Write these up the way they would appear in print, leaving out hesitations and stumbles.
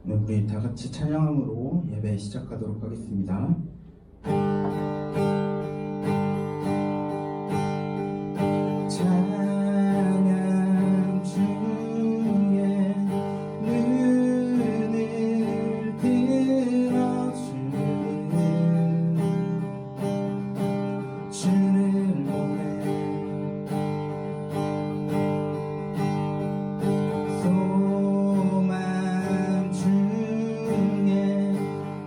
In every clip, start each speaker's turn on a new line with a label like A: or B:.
A: 네, 우리 다 같이 찬양함으로 예배 시작하도록 하겠습니다. 찬양 주의 눈을 들어주는 주를 보내 소망 중에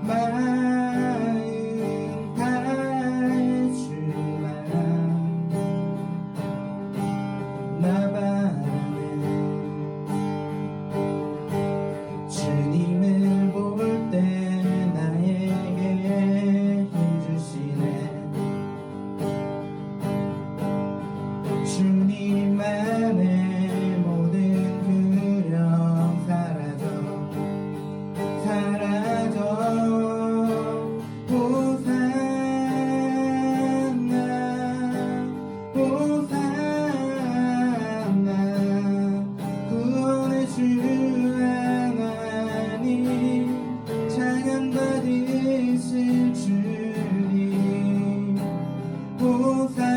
A: 마음 다해 주마 나 바라네 주님을 볼 때 나에게 힘 주시네 주님만의 모든 두려움 사라져 호산나 호산나 구원의 주 하나님 찬양 받으실 주님 호산나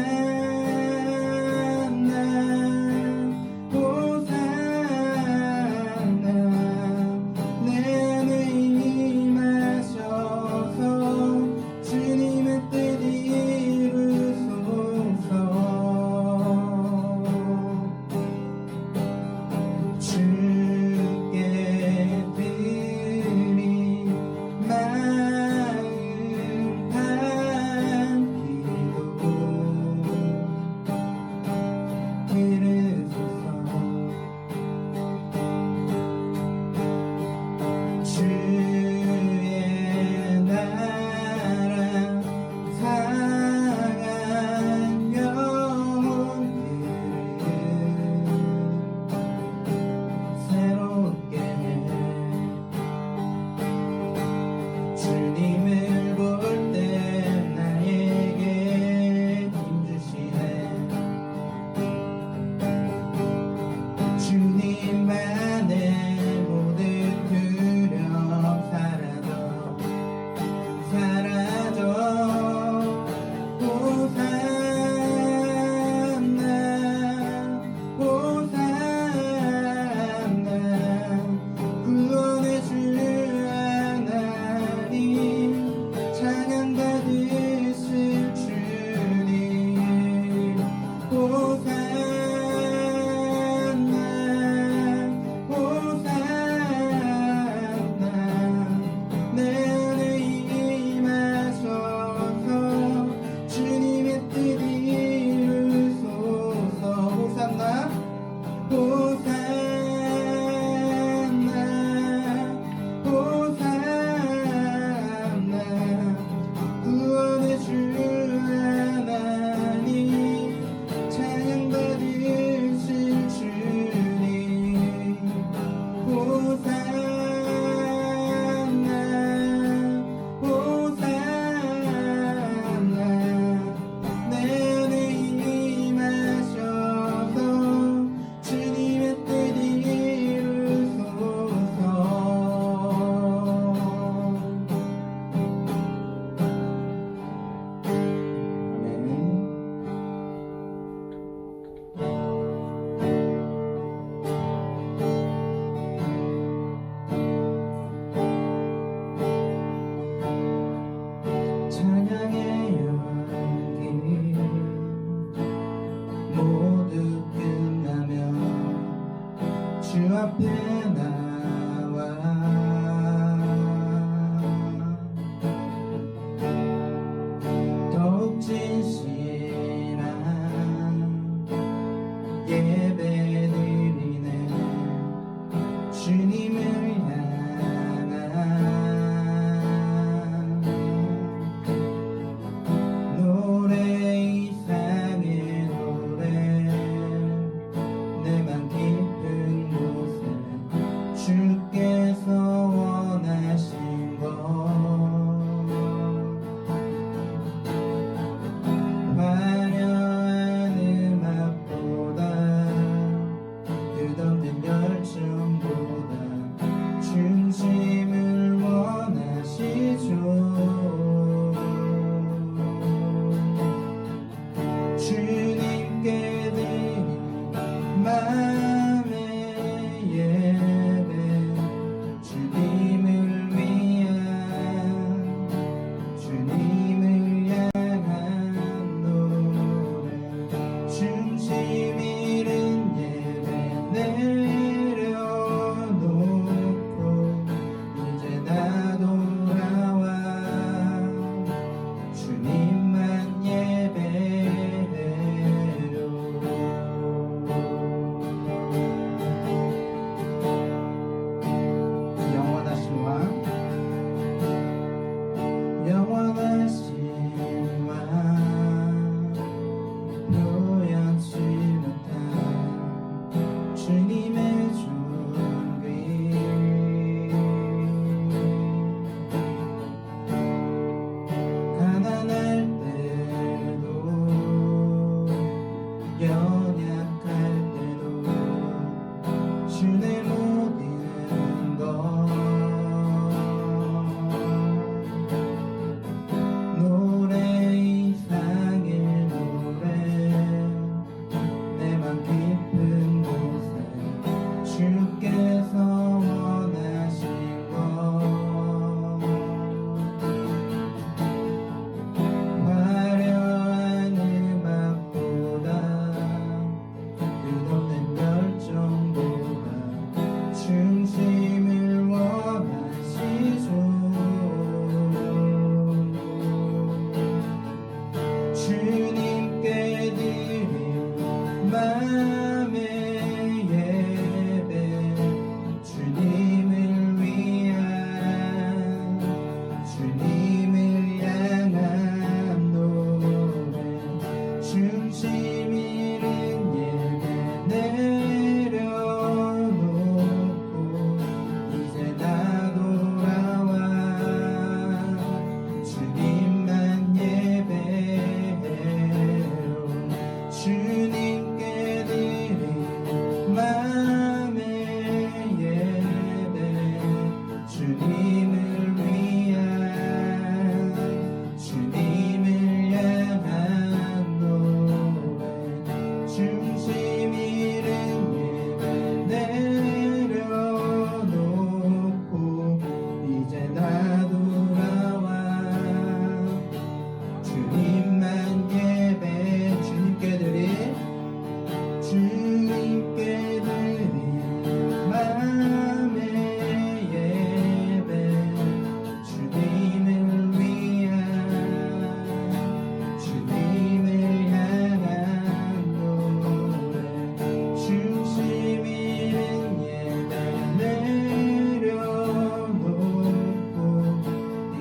A: 앞에 나와 더욱 진실한 예배 드리네. 주님을 향한 노래, 이상의 노래, 내맘 깊은 곳에 주께서 원하신 것, 화려한 음악보다 끝없는 열정보다 중심을 원하시죠. 주님께 드린 마음의 예배, 주님을 위한, 주님을 향한 노래, 중심 잃은 예배 내려놓고 이제 나 돌아와 주님만 예배해요. 영원하신 왕, 영원하신 왕, 표현치 못한 주님의 존귀, 가난할 때도 연약할 때도 주의 모든 것, 노래, 이상의 노래, 내맘 깊은 곳에 주께서 원하신 것, 화려한 음악보다 끝없는 열정보다 중심을 원하시죠. 주님께 드린 마음의 예배, 주님을 위한, 주님을 향한 노래, 중심 잃은 예배 내려놓고 이제 나 돌아와 주님만 예배해요. 주님께 드린 마음의 예배, 주님을 위한, 주님을 향한 노래, 중심 잃은 예배 내려놓고 이제 나 돌아와 주님만 예배. 주님께 드린 마음의 예배, 주님을 위한, 주님을 향한 노래, 중심 잃은 예배 내려놓고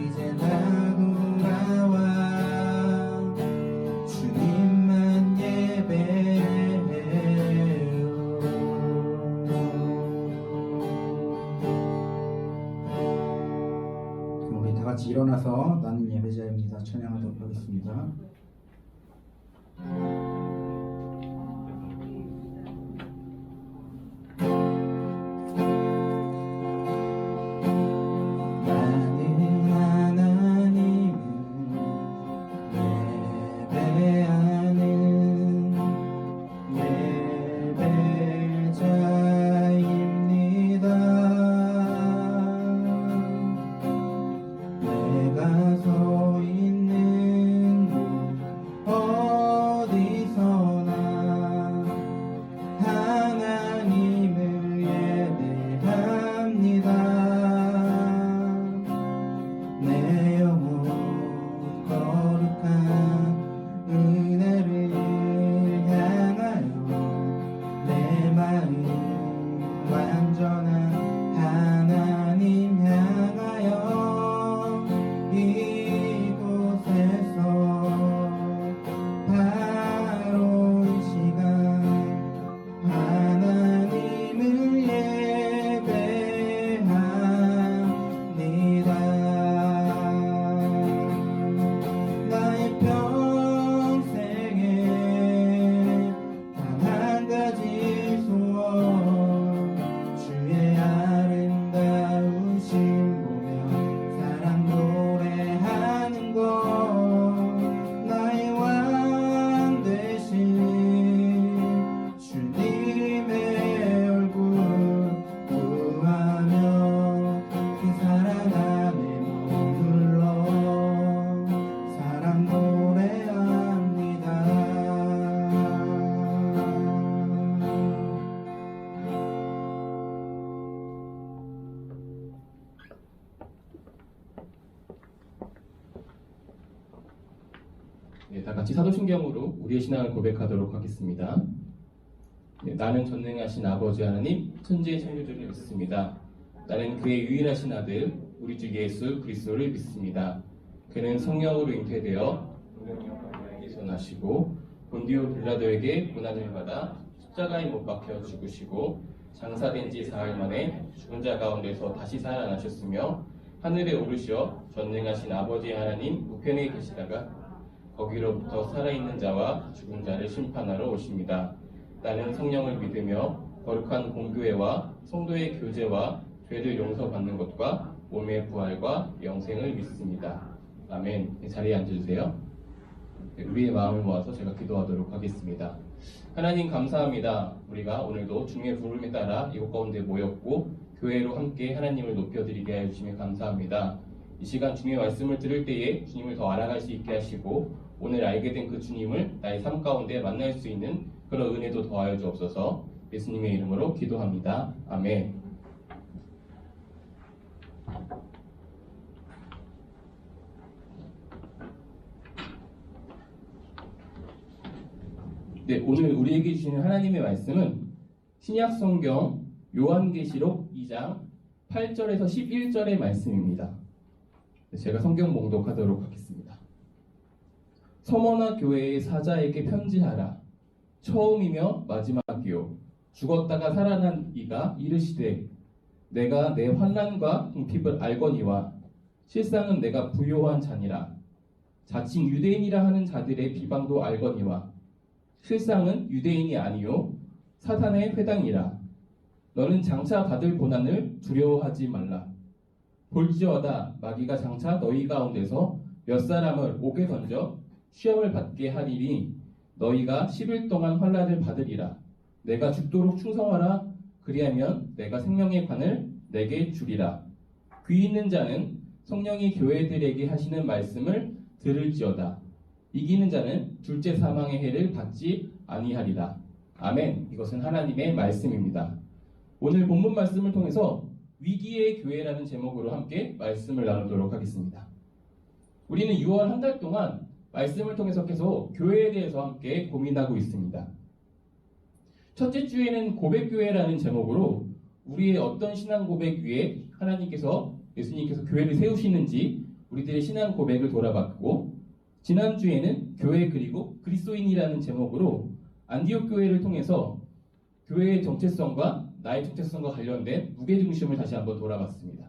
A: 이제 나 돌아와 주님만 예배해요. 그럼 우리 다 같이 일어나서 나는 예배자입니다 찬양하도록 하겠습니다. 나는 하나님을 예배하는 예배자입니다. 내가
B: 같이 사도신경으로 우리의 신앙을 고백하도록 하겠습니다. 네, 나는 전능하신 아버지 하나님 천지의 창조주를 믿습니다. 나는 그의 유일하신 아들 우리 주 예수 그리스도를 믿습니다. 그는 성령으로 잉태되어 동정녀 마리아에게서 나시고 본디오 빌라도에게 고난을 받아 십자가에 못 박혀 죽으시고 장사된 지 사흘 만에 죽은 자 가운데서 다시 살아나셨으며 하늘에 오르시어 전능하신 아버지 하나님 우편에 계시다가 거기로부터 살아있는 자와 죽은 자를 심판하러 오십니다. 나는 성령을 믿으며 거룩한 공교회와 성도의 교제와 죄를 용서받는 것과 몸의 부활과 영생을 믿습니다. 아멘. 자리에 앉아주세요. 우리의 마음을 모아서 제가 기도하도록 하겠습니다. 하나님 감사합니다. 우리가 오늘도 주님의 부름에 따라 이곳 가운데 모였고 교회로 함께 하나님을 높여드리게 하여 주시면 감사합니다. 이 시간 주님의 말씀을 들을 때에 주님을 더 알아갈 수 있게 하시고 오늘 알게 된 그 주님을 나의 삶 가운데 만날 수 있는 그런 은혜도 더하여 주옵소서. 예수님의 이름으로 기도합니다. 아멘. 네, 오늘 우리에게 주시는 하나님의 말씀은 신약 성경 요한계시록 2장 8절에서 11절의 말씀입니다. 제가 성경 봉독하도록 하겠습니다. 서머나 교회의 사자에게 편지하라. 처음이며 마지막이요 죽었다가 살아난 이가 이르시되 내가 내 환난과 궁핍을 알거니와 실상은 내가 부요한 자니라. 자칭 유대인이라 하는 자들의 비방도 알거니와 실상은 유대인이 아니요 사탄의 회당이라. 너는 장차 받을 고난을 두려워하지 말라. 볼지어다 마귀가 장차 너희 가운데서 몇 사람을 옥에 던져 시험을 받게 하리니 너희가 10일 동안 환난을 받으리라. 내가 죽도록 충성하라. 그리하면 내가 생명의 관을 내게 주리라. 귀 있는 자는 성령이 교회들에게 하시는 말씀을 들을지어다. 이기는 자는 둘째 사망의 해를 받지 아니하리라. 아멘. 이것은 하나님의 말씀입니다. 오늘 본문 말씀을 통해서 위기의 교회라는 제목으로 함께 말씀을 나누도록 하겠습니다. 우리는 6월 한 달 동안 말씀을 통해서 계속 교회에 대해서 함께 고민하고 있습니다. 첫째 주에는 고백교회라는 제목으로 우리의 어떤 신앙 고백 위에 하나님께서 예수님께서 교회를 세우시는지 우리들의 신앙 고백을 돌아봤고, 지난주에는 교회 그리고 그리스도인이라는 제목으로 안디옥 교회를 통해서 교회의 정체성과 나의 정체성과 관련된 무게중심을 다시 한번 돌아봤습니다.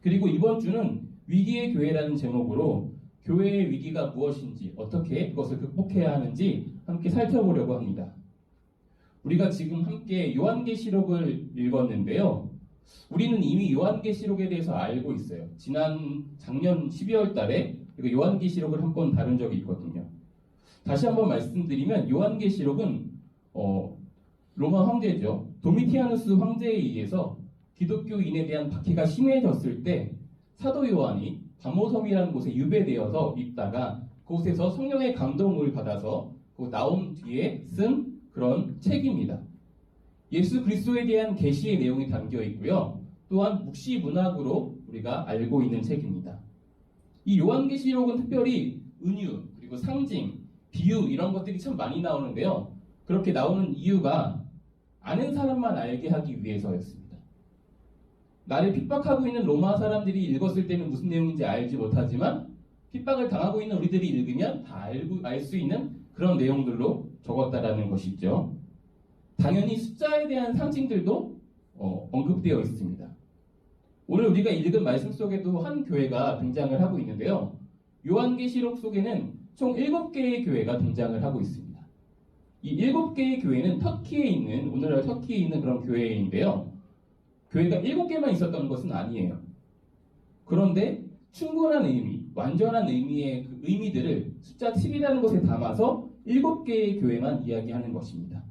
B: 그리고 이번 주는 위기의 교회라는 제목으로 교회의 위기가 무엇인지 어떻게 그것을 극복해야 하는지 함께 살펴보려고 합니다. 우리가 지금 함께 요한계시록을 읽었는데요. 우리는 이미 요한계시록에 대해서 알고 있어요. 작년 12월 달에 요한계시록을 한 번 다룬 적이 있거든요. 다시 한번 말씀드리면 요한계시록은 로마 황제죠. 도미티아누스 황제에 의해서 기독교인에 대한 박해가 심해졌을 때 사도 요한이 바모섬이라는 곳에 유배되어서 있다가 그곳에서 성령의 감동을 받아서 나온 뒤에 쓴 그런 책입니다. 예수 그리스도에 대한 계시의 내용이 담겨 있고요. 또한 묵시 문학으로 우리가 알고 있는 책입니다. 이 요한계시록은 특별히 은유, 그리고 상징, 비유 이런 것들이 참 많이 나오는데요. 그렇게 나오는 이유가 아는 사람만 알게 하기 위해서였습니다. 나를 핍박하고 있는 로마 사람들이 읽었을 때는 무슨 내용인지 알지 못하지만 핍박을 당하고 있는 우리들이 읽으면 다 알 수 있는 그런 내용들로 적었다라는 것이죠. 당연히 숫자에 대한 상징들도 언급되어 있습니다. 오늘 우리가 읽은 말씀 속에도 한 교회가 등장을 하고 있는데요. 요한계시록 속에는 총 7개의 교회가 등장을 하고 있습니다. 이 7개의 교회는 오늘날 터키에 있는 그런 교회인데요. 교회가 7개만 있었던 것은 아니에요. 그런데 충분한 의미, 완전한 의미의 그 의미들을 숫자 7이라는 것에 담아서 7개의 교회만 이야기하는 것입니다.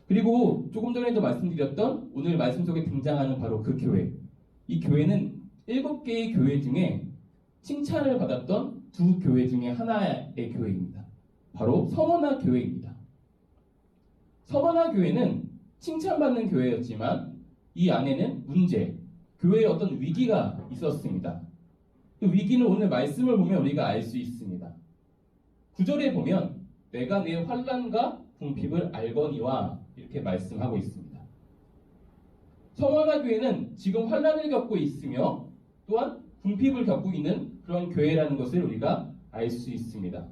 B: 그리고 조금 전에도 말씀드렸던 오늘 말씀 속에 등장하는 바로 그 교회. 이 교회는 7개의 교회 중에 칭찬을 받았던 두 교회 중에 하나의 교회입니다. 바로 서머나 교회입니다. 서머나 교회는 칭찬받는 교회였지만 이 안에는 문제, 교회에 어떤 위기가 있었습니다. 그 위기는 오늘 말씀을 보면 우리가 알 수 있습니다. 9절에 보면 내가 내 환난과 궁핍을 알거니와 이렇게 말씀하고 있습니다. 성원화 교회는 지금 환난을 겪고 있으며 또한 궁핍을 겪고 있는 그런 교회라는 것을 우리가 알 수 있습니다.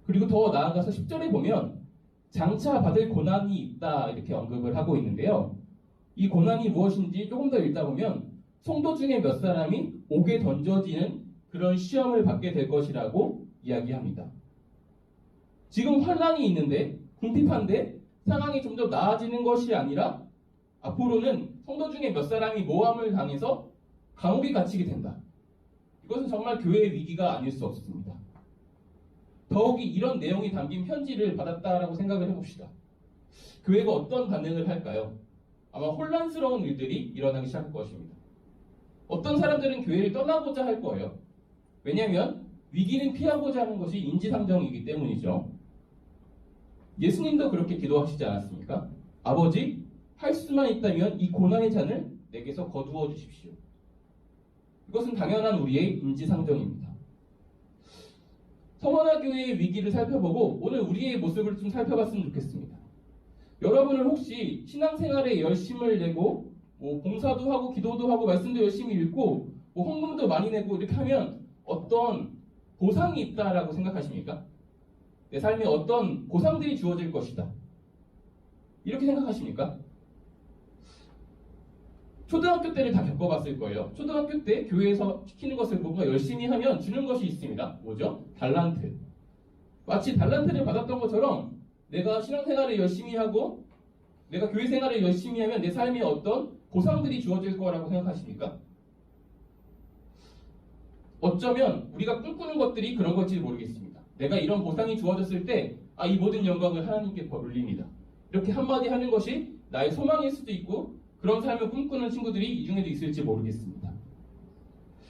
B: 그리고 더 나아가서 10절에 보면 장차 받을 고난이 있다 이렇게 언급을 하고 있는데요. 이 고난이 무엇인지 조금 더 읽다 보면 성도 중에 몇 사람이 옥에 던져지는 그런 시험을 받게 될 것이라고 이야기합니다. 지금 환난이 있는데 궁핍한데 상황이 점점 나아지는 것이 아니라 앞으로는 성도 중에 몇 사람이 모함을 당해서 감옥에 갇히게 된다. 이것은 정말 교회의 위기가 아닐 수 없습니다. 더욱이 이런 내용이 담긴 편지를 받았다라고 생각을 해봅시다. 교회가 어떤 반응을 할까요? 아마 혼란스러운 일들이 일어나기 시작할 것입니다. 어떤 사람들은 교회를 떠나고자 할 거예요. 왜냐하면 위기는 피하고자 하는 것이 인지상정이기 때문이죠. 예수님도 그렇게 기도하시지 않았습니까? 아버지, 할 수만 있다면 이 고난의 잔을 내게서 거두어 주십시오. 이것은 당연한 우리의 인지상정입니다. 성원화 교회의 위기를 살펴보고 오늘 우리의 모습을 좀 살펴봤으면 좋겠습니다. 여러분은 혹시 신앙생활에 열심을 내고 봉사도 하고 기도도 하고 말씀도 열심히 읽고 헌금도 많이 내고 이렇게 하면 어떤 보상이 있다라고 생각하십니까? 내 삶에 어떤 보상들이 주어질 것이다. 이렇게 생각하십니까? 초등학교 때를 다 겪어봤을 거예요. 초등학교 때 교회에서 시키는 것을 뭔가 열심히 하면 주는 것이 있습니다. 뭐죠? 달란트. 마치 달란트를 받았던 것처럼 내가 신앙생활을 열심히 하고 내가 교회 생활을 열심히 하면 내 삶에 어떤 보상들이 주어질 거라고 생각하십니까? 어쩌면 우리가 꿈꾸는 것들이 그런 것인지 모르겠습니다. 내가 이런 보상이 주어졌을 때 이 모든 영광을 하나님께 돌립니다. 이렇게 한마디 하는 것이 나의 소망일 수도 있고 그런 삶을 꿈꾸는 친구들이 이 중에도 있을지 모르겠습니다.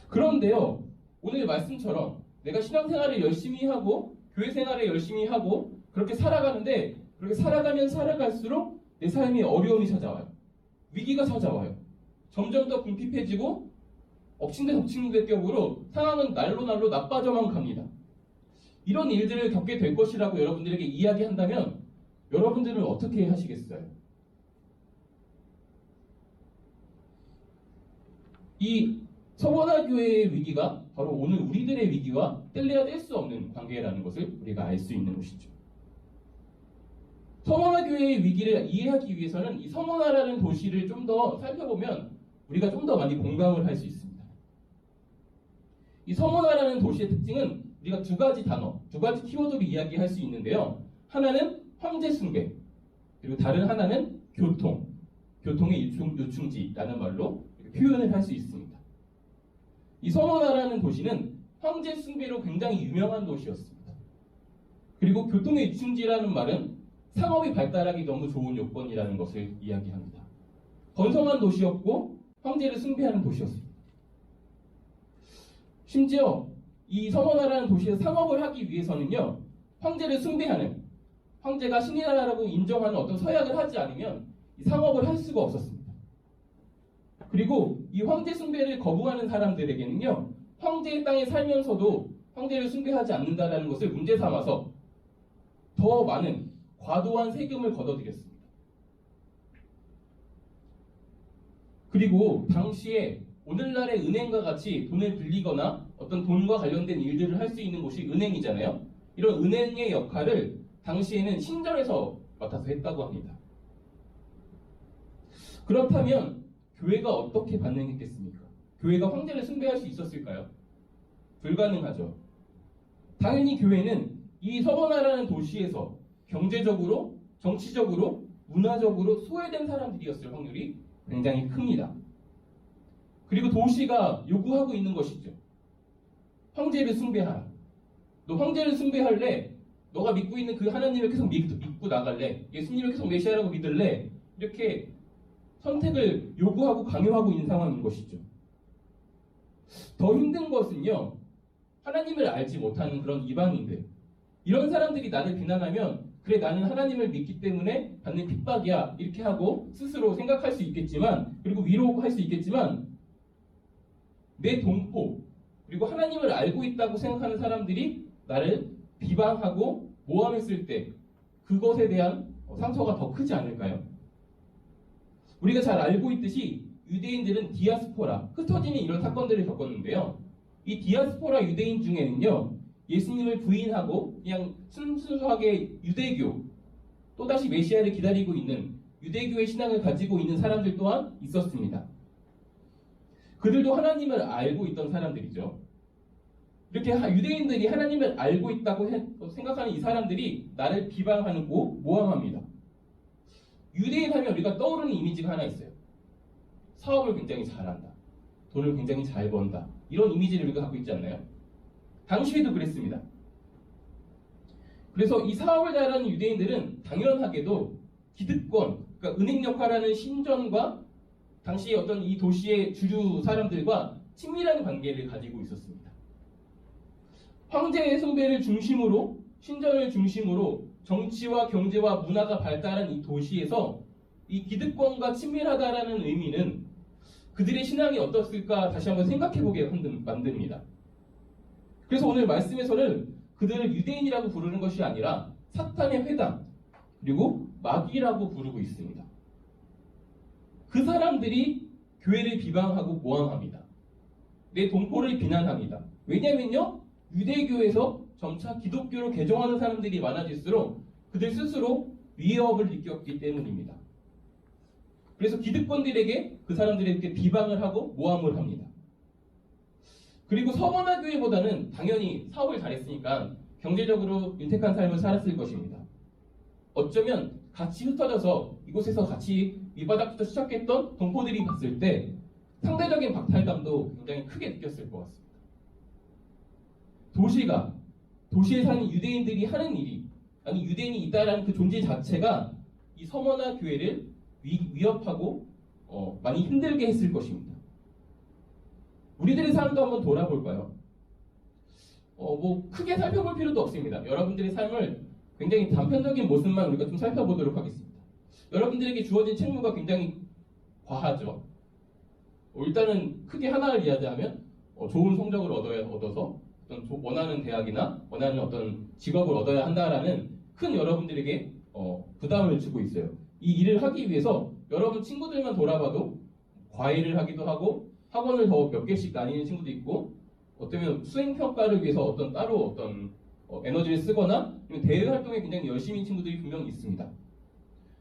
B: 그런데요, 오늘 말씀처럼 내가 신앙생활을 열심히 하고 교회 생활을 열심히 하고 그렇게 살아가는데 그렇게 살아가면 살아갈수록 내 삶에 어려움이 찾아와요. 위기가 찾아와요. 점점 더 궁핍해지고 엎친 데 덮친 데 격으로 상황은 날로 나빠져만 갑니다. 이런 일들을 겪게 될 것이라고 여러분들에게 이야기한다면 여러분들은 어떻게 하시겠어요? 이 성원화 교회의 위기가 바로 오늘 우리들의 위기와 뗄래야 뗄 수 없는 관계라는 것을 우리가 알 수 있는 것이죠. 성원화 교회의 위기를 이해하기 위해서는 이 성원화라는 도시를 좀 더 살펴보면 우리가 좀 더 많이 공감을 할 수 있습니다. 이 성원화라는 도시의 특징은 우리가 두 가지 단어, 두 가지 키워드로 이야기할 수 있는데요. 하나는 황제 숭배, 그리고 다른 하나는 교통의 요충지라는 말로 표현을 할 수 있습니다. 이 성원화라는 도시는 황제 숭배로 굉장히 유명한 도시였습니다. 그리고 교통의 요충지라는 말은 상업이 발달하기 너무 좋은 요건이라는 것을 이야기합니다. 번성한 도시였고 황제를 숭배하는 도시였습니다. 심지어 이 성원화라는 도시에서 상업을 하기 위해서는요, 황제를 숭배하는, 황제가 신이라고 인정하는 어떤 서약을 하지 않으면 이 상업을 할 수가 없었습니다. 그리고 이 황제 숭배를 거부하는 사람들에게는요, 황제의 땅에 살면서도 황제를 숭배하지 않는다는 것을 문제 삼아서 더 많은 과도한 세금을 걷어들였습니다. 그리고 당시에 오늘날의 은행과 같이 돈을 빌리거나 어떤 돈과 관련된 일들을 할 수 있는 곳이 은행이잖아요. 이런 은행의 역할을 당시에는 신전에서 맡아서 했다고 합니다. 그렇다면 교회가 어떻게 반응했겠습니까? 교회가 황제를 숭배할 수 있었을까요? 불가능하죠. 당연히 교회는 이 성원화라는 도시에서 경제적으로, 정치적으로, 문화적으로 소외된 사람들이었을 확률이 굉장히 큽니다. 그리고 도시가 요구하고 있는 것이죠. 황제를 숭배하라. 너 황제를 숭배할래? 너가 믿고 있는 그 하나님을 계속 믿고 나갈래? 예수님을 계속 메시아라고 믿을래? 이렇게 선택을 요구하고 강요하고 있는 상황인 것이죠. 더 힘든 것은요, 하나님을 알지 못하는 그런 이방인들, 이런 사람들이 나를 비난하면 그래 나는 하나님을 믿기 때문에 받는 핍박이야 이렇게 하고 스스로 생각할 수 있겠지만, 그리고 위로할 수 있겠지만, 내 동포 그리고 하나님을 알고 있다고 생각하는 사람들이 나를 비방하고 모함했을 때 그것에 대한 상처가 더 크지 않을까요? 우리가 잘 알고 있듯이 유대인들은 디아스포라, 흩어지는 이런 사건들을 겪었는데요. 이 디아스포라 유대인 중에는요, 예수님을 부인하고 그냥 순수하게 유대교, 또다시 메시아를 기다리고 있는 유대교의 신앙을 가지고 있는 사람들 또한 있었습니다. 그들도 하나님을 알고 있던 사람들이죠. 이렇게 유대인들이 하나님을 알고 있다고 생각하는 이 사람들이 나를 비방하고 모함합니다. 유대인 하면 우리가 떠오르는 이미지가 하나 있어요. 사업을 굉장히 잘한다. 돈을 굉장히 잘 번다. 이런 이미지를 우리가 갖고 있지 않나요? 당시에도 그랬습니다. 그래서 이 사업을 잘하는 유대인들은 당연하게도 기득권, 그러니까 은행 역할하는 신전과 당시 어떤 이 도시의 주류 사람들과 친밀한 관계를 가지고 있었습니다. 황제의 숭배를 중심으로, 신전을 중심으로 정치와 경제와 문화가 발달한 이 도시에서 이 기득권과 친밀하다라는 의미는 그들의 신앙이 어떻을까 다시 한번 생각해보게 만듭니다. 그래서 오늘 말씀에서는 그들을 유대인이라고 부르는 것이 아니라 사탄의 회당, 그리고 마귀라고 부르고 있습니다. 그 사람들이 교회를 비방하고 모함합니다. 내 동포를 비난합니다. 왜냐면요, 유대교에서 점차 기독교로 개종하는 사람들이 많아질수록 그들 스스로 위협을 느꼈기 때문입니다. 그래서 기득권들에게 그 사람들에게 비방을 하고 모함을 합니다. 그리고 서머나 교회보다는 당연히 사업을 잘했으니까 경제적으로 윤택한 삶을 살았을 것입니다. 어쩌면 같이 흩어져서 이곳에서 같이 밑바닥부터 시작했던 동포들이 봤을 때 상대적인 박탈감도 굉장히 크게 느꼈을 것 같습니다. 도시에 사는 유대인들이 하는 일이, 아니 유대인이 있다라는 그 존재 자체가 이 서머나 교회를 위협하고 많이 힘들게 했을 것입니다. 우리들의 삶도 한번 돌아볼까요? 크게 살펴볼 필요도 없습니다. 여러분들의 삶을 굉장히 단편적인 모습만 우리가 좀 살펴보도록 하겠습니다. 여러분들에게 주어진 책무가 굉장히 과하죠. 일단은 크게 하나를 이야기하면 좋은 성적을 얻어서 어떤 원하는 대학이나 원하는 어떤 직업을 얻어야 한다라는 큰 여러분들에게 부담을 주고 있어요. 이 일을 하기 위해서 여러분 친구들만 돌아봐도 과외를 하기도 하고 학원을 더 몇 개씩 다니는 친구도 있고 어쩌면 수행평가를 위해서 따로 에너지를 쓰거나 대외 활동에 굉장히 열심인 친구들이 분명히 있습니다.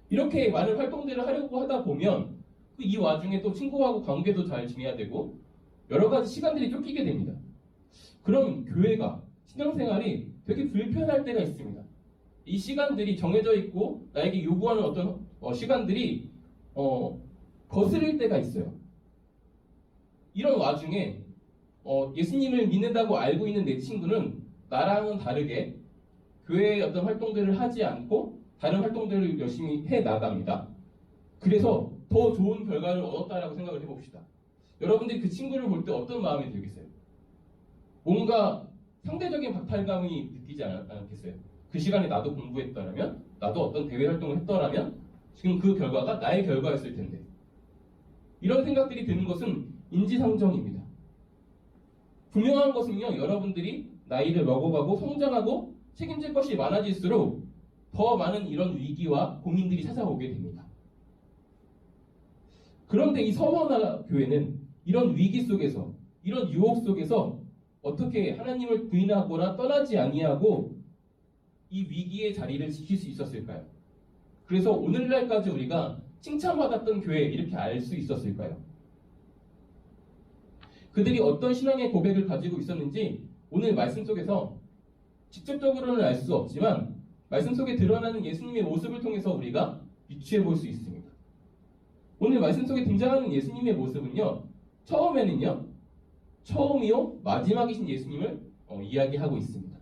B: 이렇게 많은 활동들을 하려고 하다 보면 이 와중에 또 친구하고 관계도 잘 지내야 되고 여러 가지 시간들이 쫓기게 됩니다. 그럼 교회가, 신앙생활이 되게 불편할 때가 있습니다. 이 시간들이 정해져 있고 나에게 요구하는 어떤 시간들이 거스릴 때가 있어요. 이런 와중에 예수님을 믿는다고 알고 있는 내 친구는 나랑은 다르게 교회의 어떤 활동들을 하지 않고 다른 활동들을 열심히 해 나갑니다. 그래서 더 좋은 결과를 얻었다라고 생각을 해봅시다. 여러분들이 그 친구를 볼 때 어떤 마음이 들겠어요? 뭔가 상대적인 박탈감이 느끼지 않겠어요? 그 시간에 나도 공부했더라면, 나도 어떤 대외 활동을 했더라면 지금 그 결과가 나의 결과였을 텐데. 이런 생각들이 드는 것은 인지상정입니다. 분명한 것은요, 여러분들이 나이를 먹어가고 성장하고 책임질 것이 많아질수록 더 많은 이런 위기와 고민들이 찾아오게 됩니다. 그런데 이 서머나 교회는 이런 위기 속에서, 이런 유혹 속에서 어떻게 하나님을 부인하거나 떠나지 아니하고 이 위기의 자리를 지킬 수 있었을까요? 그래서 오늘날까지 우리가 칭찬받았던 교회 이렇게 알 수 있었을까요? 그들이 어떤 신앙의 고백을 가지고 있었는지 오늘 말씀 속에서 직접적으로는 알 수 없지만 말씀 속에 드러나는 예수님의 모습을 통해서 우리가 유추해 볼 수 있습니다. 오늘 말씀 속에 등장하는 예수님의 모습은요, 처음이요 마지막이신 예수님을 이야기하고 있습니다.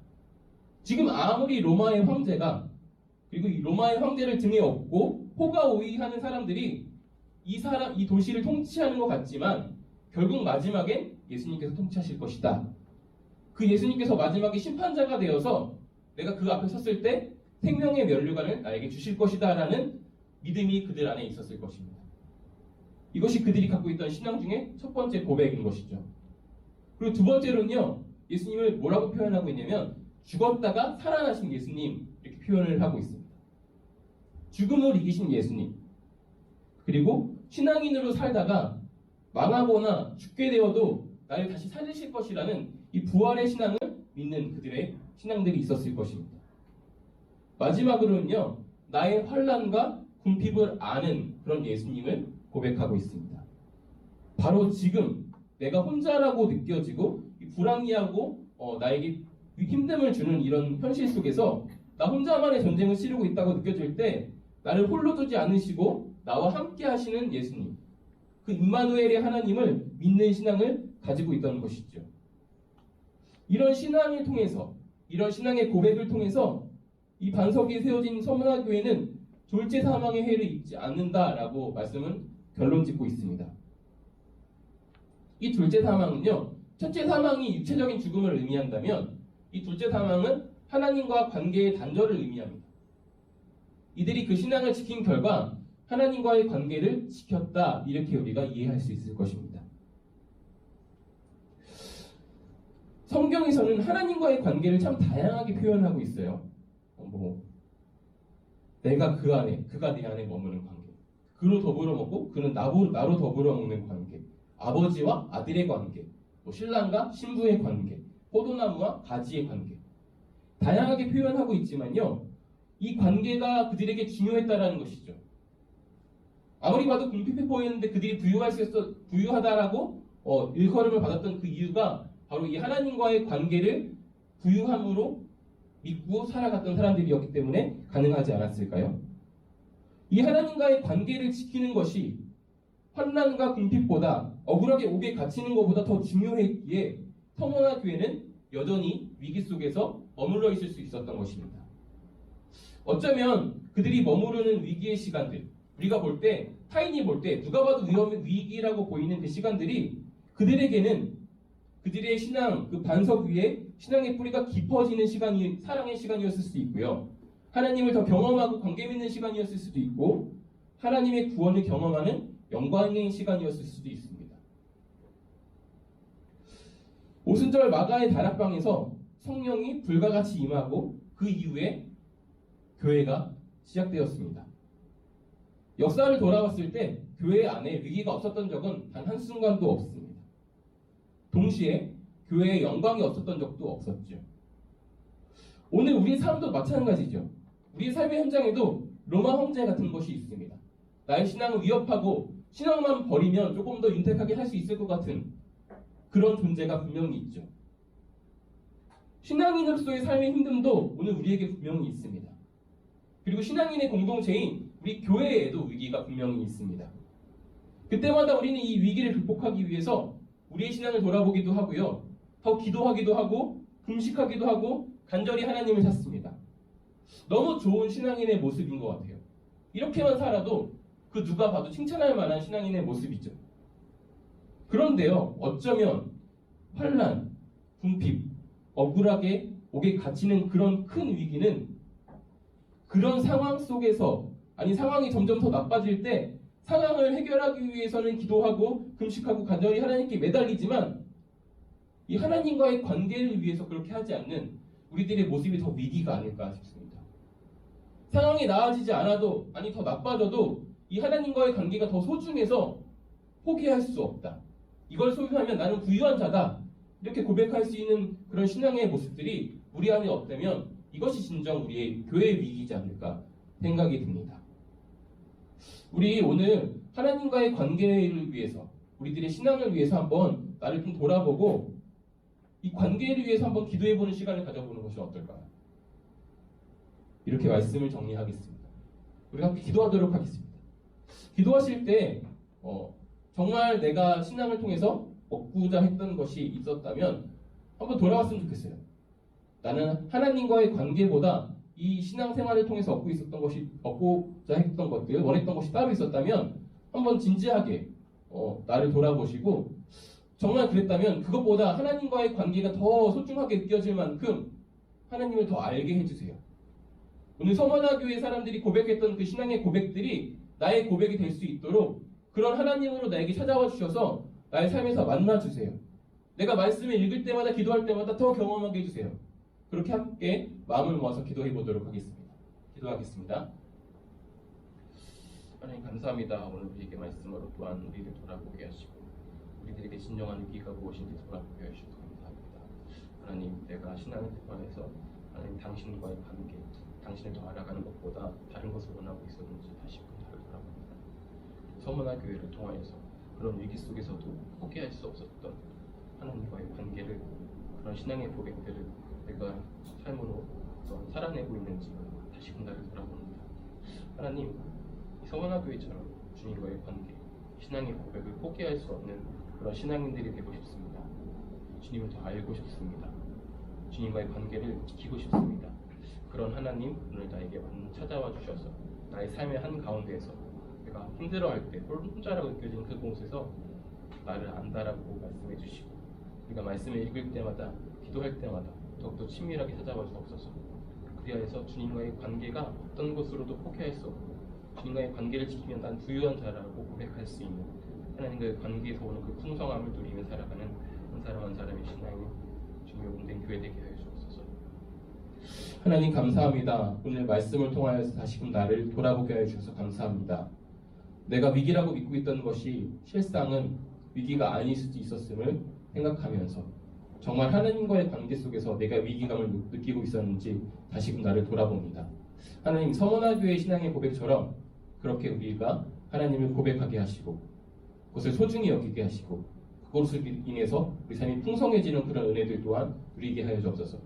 B: 지금 아무리 로마의 황제가, 그리고 이 로마의 황제를 등에 업고 호가호위하는 사람들이 이 도시를 통치하는 것 같지만 결국 마지막엔 예수님께서 통치하실 것이다. 그 예수님께서 마지막에 심판자가 되어서 내가 그 앞에 섰을 때 생명의 면류관을 나에게 주실 것이다 라는 믿음이 그들 안에 있었을 것입니다. 이것이 그들이 갖고 있던 신앙 중에 첫 번째 고백인 것이죠. 그리고 두 번째로는요, 예수님을 뭐라고 표현하고 있냐면 죽었다가 살아나신 예수님 이렇게 표현을 하고 있습니다. 죽음을 이기신 예수님, 그리고 신앙인으로 살다가 망하거나 죽게 되어도 나를 다시 살리실 것이라는 이 부활의 신앙을 믿는 그들의 신앙들이 있었을 것입니다. 마지막으로는요, 나의 환난과 궁핍을 아는 그런 예수님을 고백하고 있습니다. 바로 지금 내가 혼자라고 느껴지고 불합리하고 나에게 힘듦을 주는 이런 현실 속에서 나 혼자만의 전쟁을 치르고 있다고 느껴질 때 나를 홀로 두지 않으시고 나와 함께 하시는 예수님, 그 임마누엘의 하나님을 믿는 신앙을 가지고 있다는 것이죠. 이런 신앙을 통해서, 이런 신앙의 고백을 통해서 이 반석이 세워진 서문화교회는 졸제 사망의 해를 입지 않는다라고 말씀은 결론 짓고 있습니다. 이 둘째 사망은요, 첫째 사망이 육체적인 죽음을 의미한다면 이 둘째 사망은 하나님과 관계의 단절을 의미합니다. 이들이 그 신앙을 지킨 결과 하나님과의 관계를 지켰다, 이렇게 우리가 이해할 수 있을 것입니다. 성경에서는 하나님과의 관계를 참 다양하게 표현하고 있어요. 내가 그 안에, 그가 내 안에 머무는 관계, 그로 더불어 먹고 그는 나로 더불어 먹는 관계, 아버지와 아들의 관계, 신랑과 신부의 관계, 포도나무와 가지의 관계, 다양하게 표현하고 있지만요, 이 관계가 그들에게 중요했다라는 것이죠. 아무리 봐도 궁핍해 보이는데 그들이 부유하다라고 일컬음을 받았던 그 이유가 바로 이 하나님과의 관계를 부유함으로 믿고 살아갔던 사람들이었기 때문에 가능하지 않았을까요? 이 하나님과의 관계를 지키는 것이 환난과 궁핍보다 억울하게 옥에 갇히는 것보다 더 중요했기에 서문화 교회는 여전히 위기 속에서 머물러 있을 수 있었던 것입니다. 어쩌면 그들이 머무르는 위기의 시간들, 우리가 볼 때, 타인이 볼 때 누가 봐도 위기라고 보이는 그 시간들이 그들에게는 그들의 신앙, 그 반석 위에 신앙의 뿌리가 깊어지는 시간이 사랑의 시간이었을 수도 있고요. 하나님을 더 경험하고 관계 맺는 시간이었을 수도 있고, 하나님의 구원을 경험하는 영광의 시간이었을 수도 있습니다. 오순절 마가의 다락방에서 성령이 불과 같이 임하고 그 이후에 교회가 시작되었습니다. 역사를 돌아봤을 때 교회 안에 위기가 없었던 적은 단 한순간도 없습니다. 동시에 교회에 영광이 없었던 적도 없었죠. 오늘 우리 삶도 마찬가지죠. 우리 삶의 현장에도 로마 황제 같은 것이 있습니다. 나의 신앙을 위협하고 신앙만 버리면 조금 더 윤택하게 할 수 있을 것 같은 그런 존재가 분명히 있죠. 신앙인으로서의 삶의 힘듦도 오늘 우리에게 분명히 있습니다. 그리고 신앙인의 공동체인 우리 교회에도 위기가 분명히 있습니다. 그때마다 우리는 이 위기를 극복하기 위해서 우리의 신앙을 돌아보기도 하고요. 더 기도하기도 하고 금식하기도 하고 간절히 하나님을 찾습니다. 너무 좋은 신앙인의 모습인 것 같아요. 이렇게만 살아도 그 누가 봐도 칭찬할 만한 신앙인의 모습이죠. 그런데요, 어쩌면 환난, 궁핍, 억울하게 옥에 갇히는 그런 큰 위기는 그런 상황 속에서, 아니 상황이 점점 더 나빠질 때 상황을 해결하기 위해서는 기도하고 금식하고 간절히 하나님께 매달리지만 이 하나님과의 관계를 위해서 그렇게 하지 않는 우리들의 모습이 더 위기가 아닐까 싶습니다. 상황이 나아지지 않아도, 아니 더 나빠져도 이 하나님과의 관계가 더 소중해서 포기할 수 없다. 이걸 소유하면 나는 부유한 자다. 이렇게 고백할 수 있는 그런 신앙의 모습들이 우리 안에 없다면 이것이 진정 우리의 교회의 위기이지 않을까 생각이 듭니다. 우리 오늘 하나님과의 관계를 위해서, 우리들의 신앙을 위해서 한번 나를 좀 돌아보고 이 관계를 위해서 한번 기도해보는 시간을 가져보는 것이 어떨까요? 이렇게 말씀을 정리하겠습니다. 우리가 함께 기도하도록 하겠습니다. 기도하실 때 정말 내가 신앙을 통해서 얻고자 했던 것이 있었다면 한번 돌아왔으면 좋겠어요. 나는 하나님과의 관계보다 이 신앙생활을 통해서 얻고자 했던 것들, 원했던 것이 따로 있었다면 한번 진지하게 나를 돌아보시고 정말 그랬다면 그것보다 하나님과의 관계가 더 소중하게 느껴질 만큼 하나님을 더 알게 해주세요. 오늘 서문화교회 사람들이 고백했던 그 신앙의 고백들이 나의 고백이 될 수 있도록 그런 하나님으로 나에게 찾아와 주셔서 나의 삶에서 만나주세요. 내가 말씀을 읽을 때마다 기도할 때마다 더 경험하게 해주세요. 그렇게 함께 마음을 모아서 기도해 보도록 하겠습니다. 기도하겠습니다. 하나님 감사합니다. 오늘 우리에게 말씀으로 또한 우리를 돌아보게 하시고 우리들에게 진정한 위기가 무엇인지 돌아보게 하시고 감사합니다. 하나님, 내가 신앙의 대화에서 하나님 당신과의 관계, 당신을 더 알아가는 것보다 다른 것을 원하고 있었는지 다시 나를 돌아봅니다. 서문화 교회를 통하여서 그런 위기 속에서도 포기할 수 없었던 하나님과의 관계를, 그런 신앙의 고백들을 내가 삶으로 또한 살아내고 있는지 다시금 나를 돌아봅니다. 하나님, 이 서문화 교회처럼 주님과의 관계, 신앙의 고백을 포기할 수 없는 그런 신앙인들이 되고 싶습니다. 주님을 더 알고 싶습니다. 주님과의 관계를 지키고 싶습니다. 그런 하나님, 오늘 나에게 찾아와 주셔서 나의 삶의 한가운데에서 내가 힘들어할 때, 혼자라고 느껴지는 그곳에서 나를 안다라고 말씀해 주시고, 우리가 말씀을 읽을 때마다, 기도할 때마다 더욱더 친밀하게 찾아와 주옵소서. 그리하여서 주님과의 관계가 어떤 것으로도 포기할 수 없고, 주님과의 관계를 지키면 난 부유한 자라고 고백할 수 있는 하나님과의 관계에서 오는 그 풍성함을 누리며 살아가는 한 사람 한 사람의 신앙이 주님의 몸된 교회 되게 하여 주옵소서. 하나님 감사합니다. 오늘 말씀을 통하여서 다시금 나를 돌아보게 하여 주셔서 감사합니다. 내가 위기라고 믿고 있던 것이 실상은 위기가 아닐 수도 있었음을 생각하면서 정말 하나님과의 관계 속에서 내가 위기감을 느끼고 있었는지 다시금 나를 돌아봅니다. 하나님, 서문화교회 신앙의 고백처럼 그렇게 우리가 하나님을 고백하게 하시고 그것을 소중히 여기게 하시고 그것으로 인해서 우리 삶이 풍성해지는 그런 은혜들 또한 누리게 하여 주옵소서.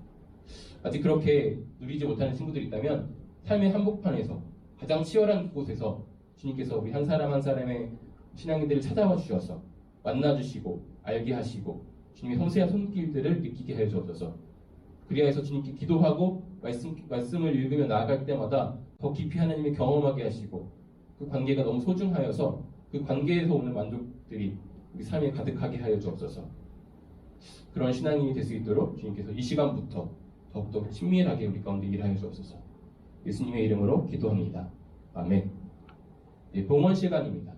B: 아직 그렇게 누리지 못하는 친구들이 있다면 삶의 한복판에서 가장 치열한 그곳에서 주님께서 우리 한 사람 한 사람의 신앙인들을 찾아와 주셔서 만나주시고 알게 하시고 주님의 섬세한 손길들을 느끼게 하여 주옵소서. 그리하여서 주님께 기도하고 말씀을 읽으며 나아갈 때마다 더 깊이 하나님을 경험하게 하시고 그 관계가 너무 소중하여서 그 관계에서 오는 만족들이 우리 삶에 가득하게 하여 주옵소서. 그런 신앙인이 될 수 있도록 주님께서 이 시간부터 더욱더 친밀하게 우리 가운데 일하여 주옵소서. 예수님의 이름으로 기도합니다. 아멘. 네, 봉헌 시간입니다.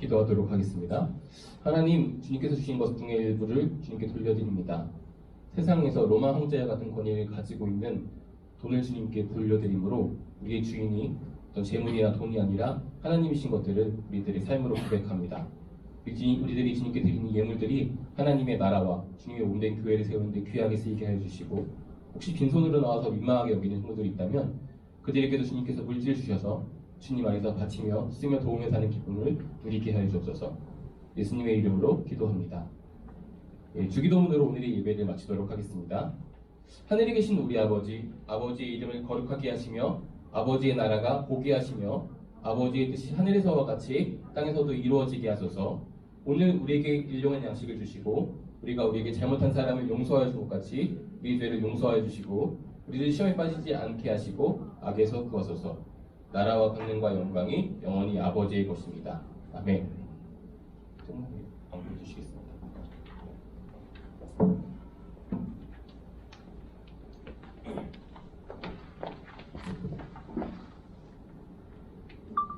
B: 기도하도록 하겠습니다. 하나님, 주님께서 주신 것 중에 일부를 주님께 돌려드립니다. 세상에서 로마 황제와 같은 권위를 가지고 있는 돈을 주님께 돌려드림으로 우리의 주인이 어떤 재물이나 돈이 아니라 하나님이신 것들을 우리들의 삶으로 고백합니다. 우리들이 주님께 드리는 예물들이 하나님의 나라와 주님의 몸된 교회를 세우는데 귀하게 쓰이게 해주시고, 혹시 빈손으로 나와서 민망하게 여기는 친구들이 있다면 그들에게도 주님께서 물질 주셔서 주님 안에서 바치며 쓰며 도우며 사는 기쁨을 누리게 하여 주옵소서. 예수님의 이름으로 기도합니다. 주기도문으로 오늘의 예배를 마치도록 하겠습니다. 하늘에 계신 우리 아버지, 아버지의 이름을 거룩하게 하시며 아버지의 나라가 보게 하시며 아버지의 뜻이 하늘에서와 같이 땅에서도 이루어지게 하소서. 오늘 우리에게 일용할 양식을 주시고 우리가 우리에게 잘못한 사람을 용서하여 준 것 같이 우리 죄를 용서하여 주시고 우리를 시험에 빠지지 않게 하시고 악에서 구하소서. 나라와 권능과 영광이 영원히 아버지의 것입니다. 아멘. 방금 주시겠습니다.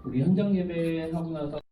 C: 우리 현장 예배 하고 나서